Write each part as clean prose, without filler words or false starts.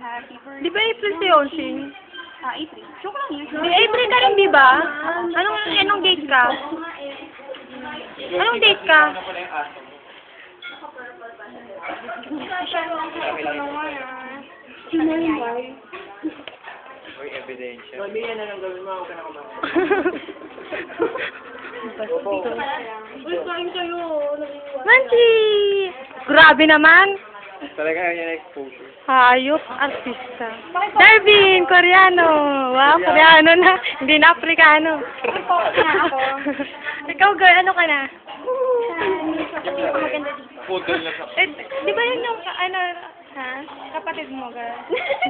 Happy birthday. Di ba April si Yonshin? April. Joke lang yun. Di April ka rin, di ba? Anong date ka? Anong date ka? Sino yung boy? Uy, ebidensya. Uy, kain kayo. Manchi! Grabe naman. Talaga yun yung exposure. Hayop, artista. Darwin, Koreano. Wow, Koreano na. Hindi na Afrikano. Ikaw, girl, ano ka na? Maganda dito. Pudol na sa... Di ba yun yung, ha? Kapatid mo, girl.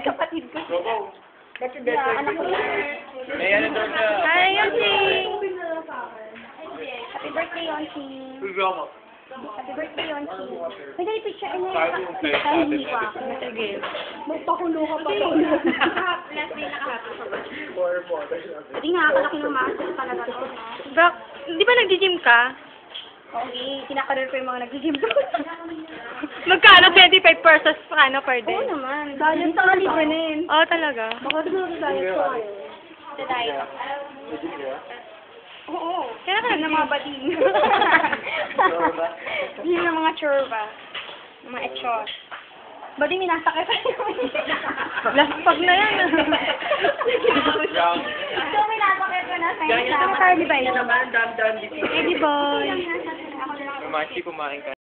Kapatid ko. Anak ko. May ano daw siya. Hi, Yonshin! Happy birthday, Yonshin. Programa. Happy birthday, Yonshin. May dali picture niya. Tayo yung play natin. Sige. Magpakulo ka pa to. Last day nakahappy sa birthday. Hindi nga, kalaki ng muscle talaga to. Di ba nag-gym ka? Okay, kinakaroon ko yung mga nag-gym doon. Magkano? 25 pesos pa per day? Oo naman. Diet sa libre na yun. Oo, talaga. Baka doon sa diet ko. Sa diet. Oo. Kaya ka Ng mga bading. Yun ng mga churba. Mga echos. Bading minasakay pa yun. last pag na yan. So, minasakay pa na sa'yo. Sama tayo, di ba? Naman, dam-dam. Eddie boy. Ako na lang. Machi, kumain ka.